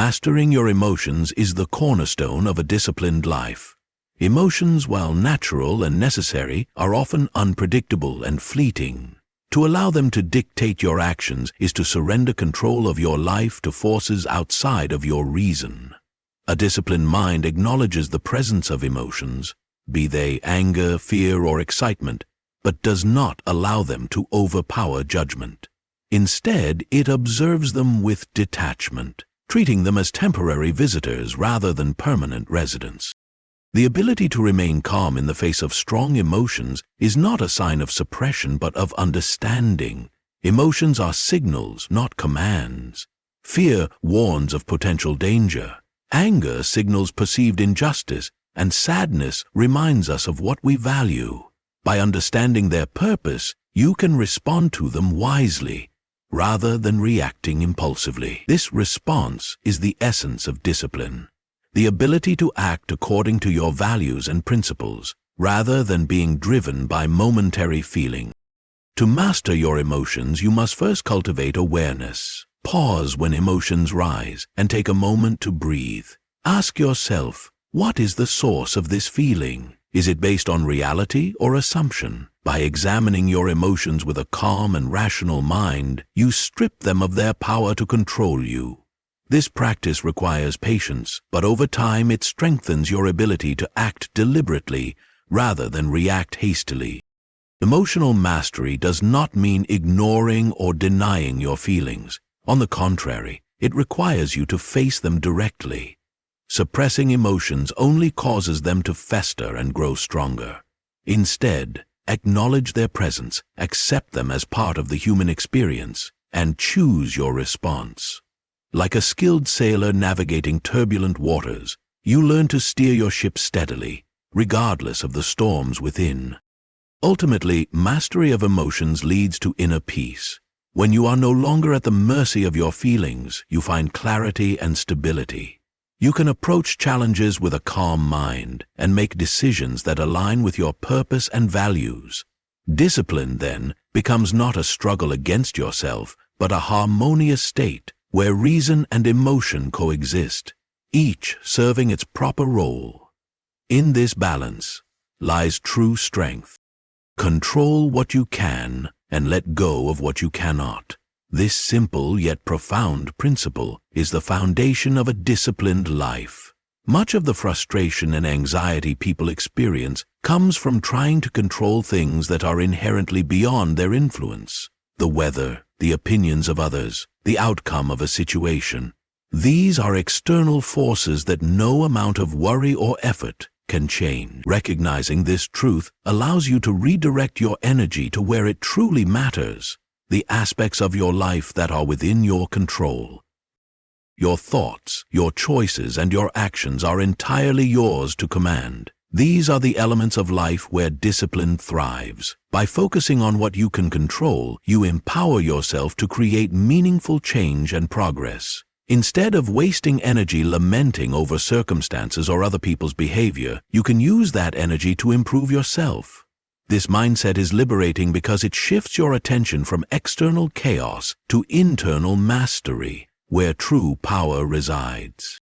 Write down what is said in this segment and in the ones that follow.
Mastering your emotions is the cornerstone of a disciplined life. Emotions, while natural and necessary, are often unpredictable and fleeting. To allow them to dictate your actions is to surrender control of your life to forces outside of your reason. A disciplined mind acknowledges the presence of emotions, be they anger, fear, or excitement, but does not allow them to overpower judgment. Instead, it observes them with detachment, treating them as temporary visitors rather than permanent residents. The ability to remain calm in the face of strong emotions is not a sign of suppression but of understanding. Emotions are signals, not commands. Fear warns of potential danger. Anger signals perceived injustice, and sadness reminds us of what we value. By understanding their purpose, you can respond to them wisely, rather than reacting impulsively. This response is the essence of discipline, the ability to act according to your values and principles, rather than being driven by momentary feeling. To master your emotions, you must first cultivate awareness. Pause when emotions rise and take a moment to breathe. Ask yourself, what is the source of this feeling? Is it based on reality or assumption? By examining your emotions with a calm and rational mind, you strip them of their power to control you. This practice requires patience, but over time it strengthens your ability to act deliberately rather than react hastily. Emotional mastery does not mean ignoring or denying your feelings. On the contrary, it requires you to face them directly. Suppressing emotions only causes them to fester and grow stronger. Instead, acknowledge their presence, accept them as part of the human experience, and choose your response. Like a skilled sailor navigating turbulent waters, you learn to steer your ship steadily, regardless of the storms within. Ultimately, mastery of emotions leads to inner peace. When you are no longer at the mercy of your feelings, you find clarity and stability. You can approach challenges with a calm mind and make decisions that align with your purpose and values. Discipline, then, becomes not a struggle against yourself, but a harmonious state where reason and emotion coexist, each serving its proper role. In this balance lies true strength. Control what you can and let go of what you cannot. This simple yet profound principle is the foundation of a disciplined life. Much of the frustration and anxiety people experience comes from trying to control things that are inherently beyond their influence. The weather, the opinions of others, the outcome of a situation. These are external forces that no amount of worry or effort can change. Recognizing this truth allows you to redirect your energy to where it truly matters, the aspects of your life that are within your control. Your thoughts, your choices, and your actions are entirely yours to command. These are the elements of life where discipline thrives. By focusing on what you can control, you empower yourself to create meaningful change and progress. Instead of wasting energy lamenting over circumstances or other people's behavior, you can use that energy to improve yourself. This mindset is liberating because it shifts your attention from external chaos to internal mastery, where true power resides.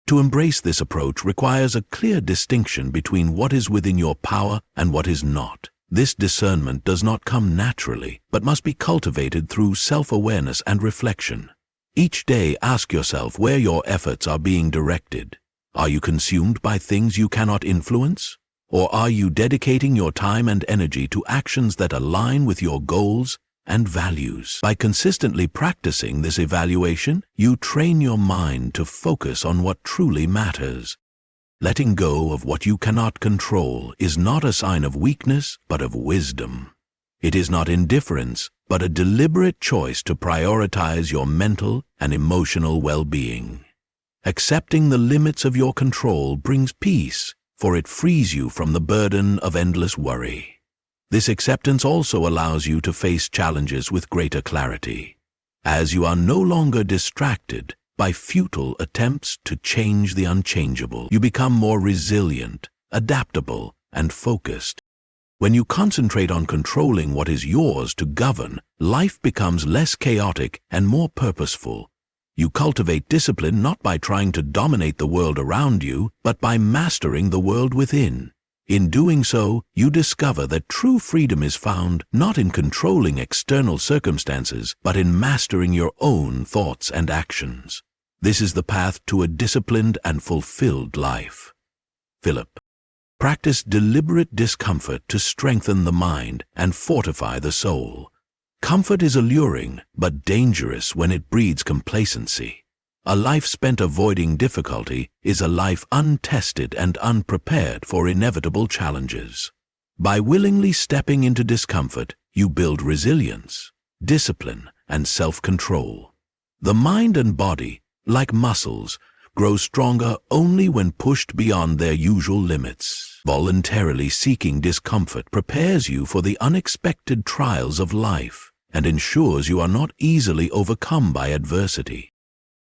To embrace this approach requires a clear distinction between what is within your power and what is not. This discernment does not come naturally, but must be cultivated through self-awareness and reflection. Each day, ask yourself where your efforts are being directed. Are you consumed by things you cannot influence? Or are you dedicating your time and energy to actions that align with your goals and values? By consistently practicing this evaluation, you train your mind to focus on what truly matters. Letting go of what you cannot control is not a sign of weakness, but of wisdom. It is not indifference, but a deliberate choice to prioritize your mental and emotional well-being. Accepting the limits of your control brings peace, for it frees you from the burden of endless worry. This acceptance also allows you to face challenges with greater clarity, as you are no longer distracted by futile attempts to change the unchangeable. You become more resilient, adaptable, and focused. When you concentrate on controlling what is yours to govern, life becomes less chaotic and more purposeful. You cultivate discipline not by trying to dominate the world around you, but by mastering the world within. In doing so, you discover that true freedom is found not in controlling external circumstances, but in mastering your own thoughts and actions. This is the path to a disciplined and fulfilled life. Philip. Practice deliberate discomfort to strengthen the mind and fortify the soul. Comfort is alluring, but dangerous when it breeds complacency. A life spent avoiding difficulty is a life untested and unprepared for inevitable challenges. By willingly stepping into discomfort, you build resilience, discipline, and self-control. The mind and body, like muscles, grow stronger only when pushed beyond their usual limits. Voluntarily seeking discomfort prepares you for the unexpected trials of life and ensures you are not easily overcome by adversity.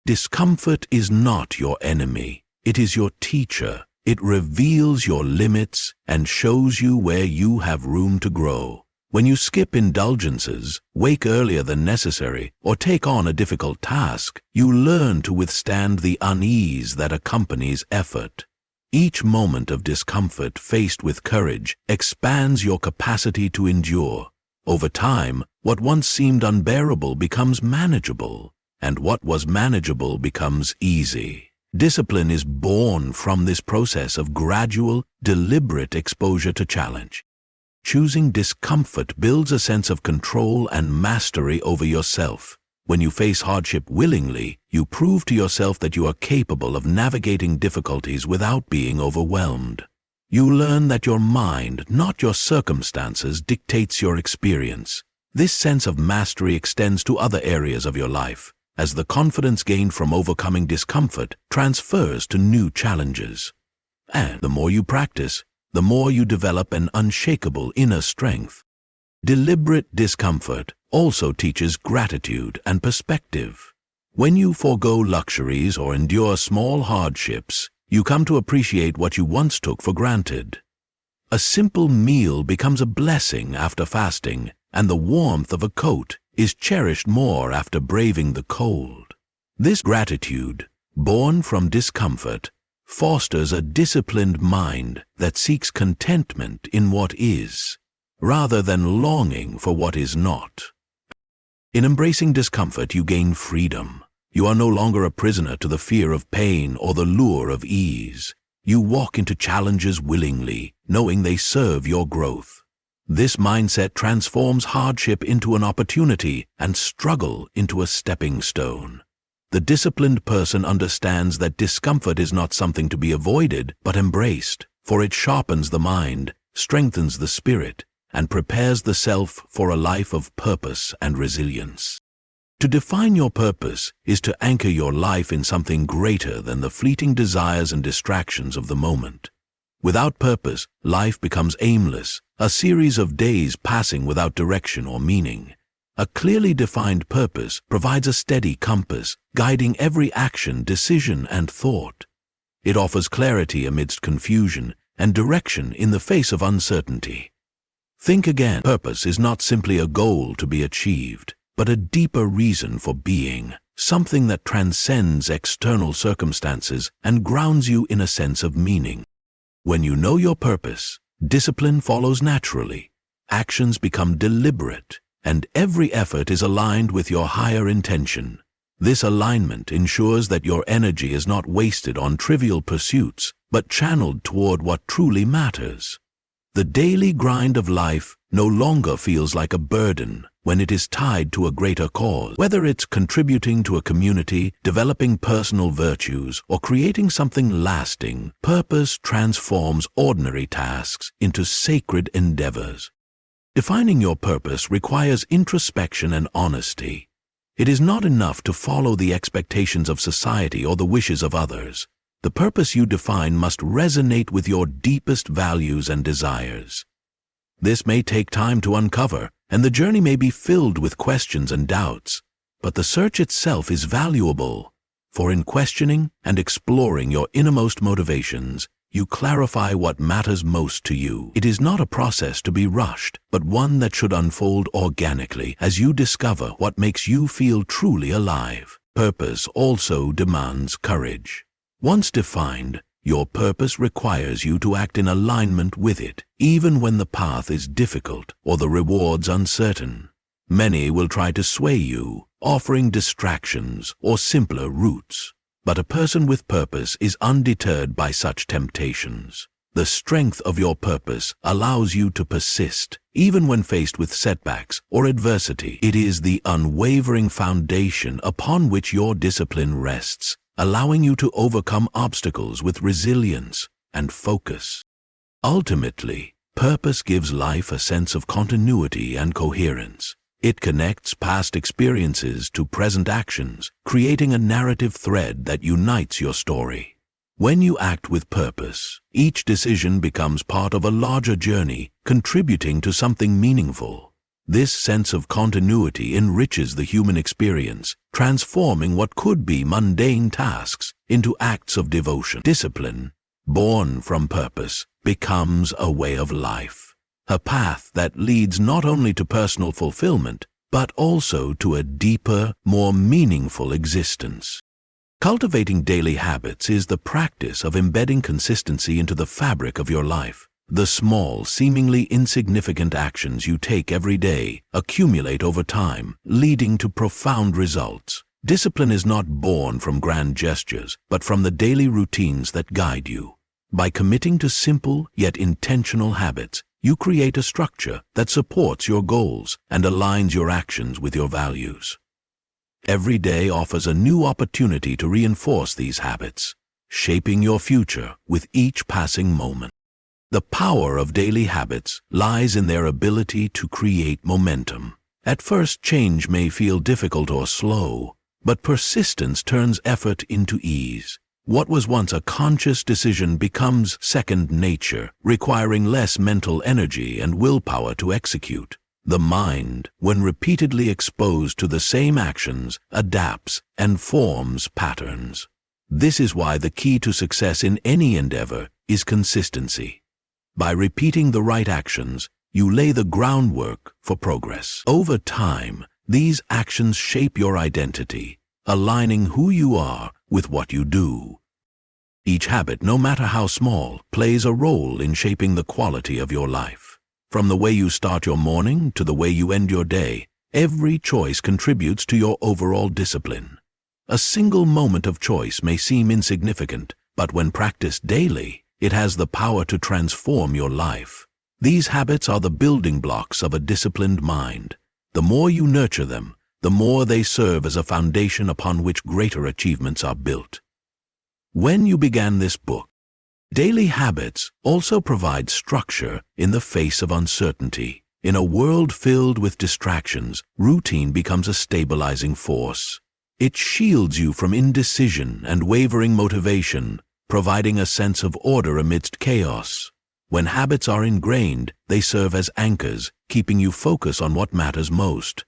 Discomfort is not your enemy. It is your teacher. It reveals your limits and shows you where you have room to grow. When you skip indulgences, wake earlier than necessary, or take on a difficult task, you learn to withstand the unease that accompanies effort. Each moment of discomfort faced with courage expands your capacity to endure. Over time, what once seemed unbearable becomes manageable, and what was manageable becomes easy. Discipline is born from this process of gradual, deliberate exposure to challenge. Choosing discomfort builds a sense of control and mastery over yourself. When you face hardship willingly, you prove to yourself that you are capable of navigating difficulties without being overwhelmed. You learn that your mind, not your circumstances, dictates your experience. This sense of mastery extends to other areas of your life, as the confidence gained from overcoming discomfort transfers to new challenges. And the more you practice, the more you develop an unshakable inner strength. Deliberate discomfort also teaches gratitude and perspective. When you forego luxuries or endure small hardships, you come to appreciate what you once took for granted. A simple meal becomes a blessing after fasting, and the warmth of a coat is cherished more after braving the cold. This gratitude, born from discomfort, fosters a disciplined mind that seeks contentment in what is, rather than longing for what is not. In embracing discomfort, you gain freedom. You are no longer a prisoner to the fear of pain or the lure of ease. You walk into challenges willingly, knowing they serve your growth. This mindset transforms hardship into an opportunity and struggle into a stepping stone. The disciplined person understands that discomfort is not something to be avoided, but embraced, for it sharpens the mind, strengthens the spirit, and prepares the self for a life of purpose and resilience. To define your purpose is to anchor your life in something greater than the fleeting desires and distractions of the moment. Without purpose, life becomes aimless, a series of days passing without direction or meaning. A clearly defined purpose provides a steady compass, guiding every action, decision, and thought. It offers clarity amidst confusion and direction in the face of uncertainty. Think again. Purpose is not simply a goal to be achieved, but a deeper reason for being, something that transcends external circumstances and grounds you in a sense of meaning. When you know your purpose, discipline follows naturally, actions become deliberate, and every effort is aligned with your higher intention. This alignment ensures that your energy is not wasted on trivial pursuits, but channeled toward what truly matters. The daily grind of life no longer feels like a burden when it is tied to a greater cause. Whether it's contributing to a community, developing personal virtues, or creating something lasting, purpose transforms ordinary tasks into sacred endeavors. Defining your purpose requires introspection and honesty. It is not enough to follow the expectations of society or the wishes of others. The purpose you define must resonate with your deepest values and desires. This may take time to uncover, and the journey may be filled with questions and doubts, but the search itself is valuable, for in questioning and exploring your innermost motivations, you clarify what matters most to you. It is not a process to be rushed, but one that should unfold organically as you discover what makes you feel truly alive. Purpose also demands courage. Once defined, your purpose requires you to act in alignment with it, even when the path is difficult or the rewards uncertain. Many will try to sway you, offering distractions or simpler routes. But a person with purpose is undeterred by such temptations. The strength of your purpose allows you to persist, even when faced with setbacks or adversity. It is the unwavering foundation upon which your discipline rests, allowing you to overcome obstacles with resilience and focus. Ultimately, purpose gives life a sense of continuity and coherence. It connects past experiences to present actions, creating a narrative thread that unites your story. When you act with purpose, each decision becomes part of a larger journey, contributing to something meaningful. This sense of continuity enriches the human experience, transforming what could be mundane tasks into acts of devotion. Discipline, born from purpose, becomes a way of life. A path that leads not only to personal fulfillment, but also to a deeper, more meaningful existence. Cultivating daily habits is the practice of embedding consistency into the fabric of your life. The small, seemingly insignificant actions you take every day accumulate over time, leading to profound results. Discipline is not born from grand gestures, but from the daily routines that guide you. By committing to simple yet intentional habits, you create a structure that supports your goals and aligns your actions with your values. Every day offers a new opportunity to reinforce these habits, shaping your future with each passing moment. The power of daily habits lies in their ability to create momentum. At first, change may feel difficult or slow, but persistence turns effort into ease. What was once a conscious decision becomes second nature, requiring less mental energy and willpower to execute. The mind, when repeatedly exposed to the same actions, adapts and forms patterns. This is why the key to success in any endeavor is consistency. By repeating the right actions, you lay the groundwork for progress. Over time, these actions shape your identity, aligning who you are with what you do. Each habit, no matter how small, plays a role in shaping the quality of your life. From the way you start your morning to the way you end your day, every choice contributes to your overall discipline. A single moment of choice may seem insignificant, but when practiced daily, it has the power to transform your life. These habits are the building blocks of a disciplined mind. The more you nurture them, the more they serve as a foundation upon which greater achievements are built. When you began this book, daily habits also provide structure in the face of uncertainty. In a world filled with distractions, routine becomes a stabilizing force. It shields you from indecision and wavering motivation, providing a sense of order amidst chaos. When habits are ingrained, they serve as anchors, keeping you focused on what matters most.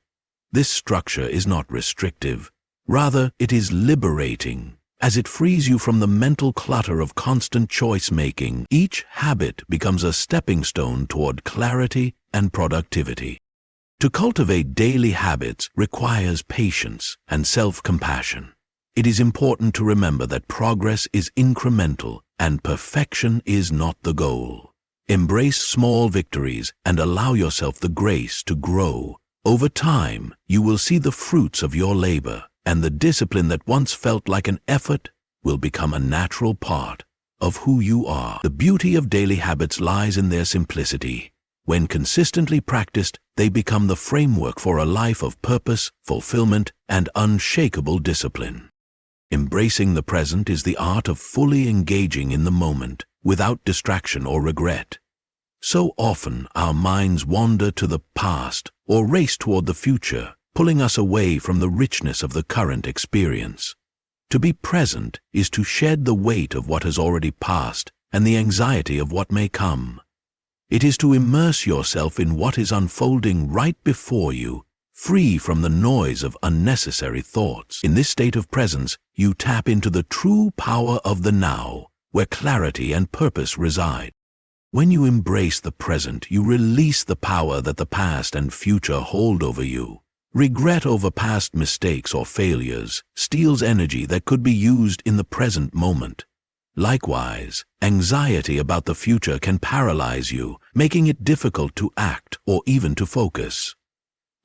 This structure is not restrictive. Rather, it is liberating, as it frees you from the mental clutter of constant choice-making. Each habit becomes a stepping stone toward clarity and productivity. To cultivate daily habits requires patience and self-compassion. It is important to remember that progress is incremental and perfection is not the goal. Embrace small victories and allow yourself the grace to grow. Over time, you will see the fruits of your labor, and the discipline that once felt like an effort will become a natural part of who you are. The beauty of daily habits lies in their simplicity. When consistently practiced, they become the framework for a life of purpose, fulfillment, and unshakable discipline. Embracing the present is the art of fully engaging in the moment, without distraction or regret. So often, our minds wander to the past or race toward the future, pulling us away from the richness of the current experience. To be present is to shed the weight of what has already passed and the anxiety of what may come. It is to immerse yourself in what is unfolding right before you, free from the noise of unnecessary thoughts. In this state of presence, you tap into the true power of the now, where clarity and purpose reside. When you embrace the present, you release the power that the past and future hold over you, Regret over past mistakes or failures steals energy that could be used in the present moment. Likewise, anxiety about the future can paralyze you, making it difficult to act or even to focus.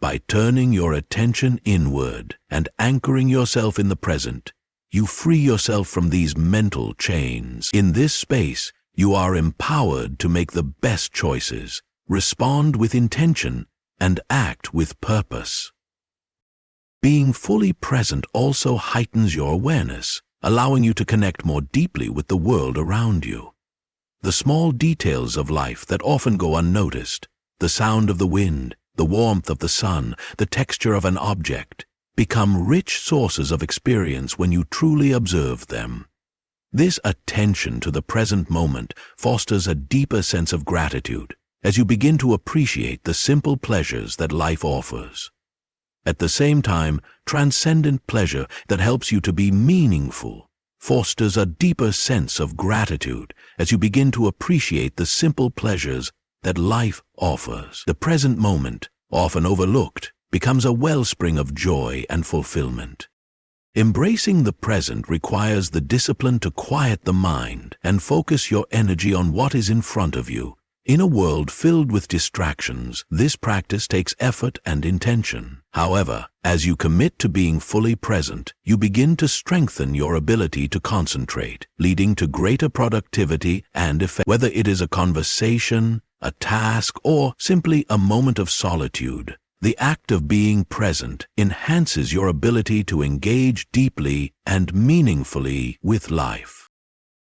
By turning your attention inward and anchoring yourself in the present, you free yourself from these mental chains. In this space, you are empowered to make the best choices, respond with intention, and act with purpose. Being fully present also heightens your awareness, allowing you to connect more deeply with the world around you. The small details of life that often go unnoticed, the sound of the wind, the warmth of the sun, the texture of an object, become rich sources of experience when you truly observe them. This attention to the present moment fosters a deeper sense of gratitude as you begin to appreciate the simple pleasures that life offers. At the same time, transcendent pleasure that helps you to be meaningful fosters a deeper sense of gratitude as you begin to appreciate the simple pleasures that life offers. The present moment, often overlooked, becomes a wellspring of joy and fulfillment. Embracing the present requires the discipline to quiet the mind and focus your energy on what is in front of you. In a world filled with distractions, this practice takes effort and intention. However, as you commit to being fully present, you begin to strengthen your ability to concentrate, leading to greater productivity and effect. Whether it is a conversation, a task, or simply a moment of solitude, the act of being present enhances your ability to engage deeply and meaningfully with life.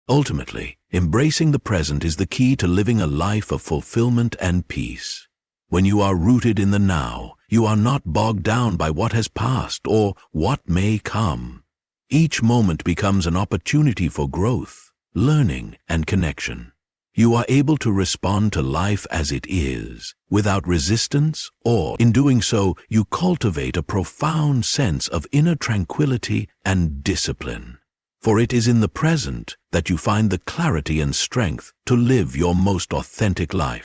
Ultimately, embracing the present is the key to living a life of fulfillment and peace. When you are rooted in the now, you are not bogged down by what has passed or what may come. Each moment becomes an opportunity for growth, learning, and connection. You are able to respond to life as it is, without resistance, or, in doing so, you cultivate a profound sense of inner tranquility and discipline. For it is in the present that you find the clarity and strength to live your most authentic life.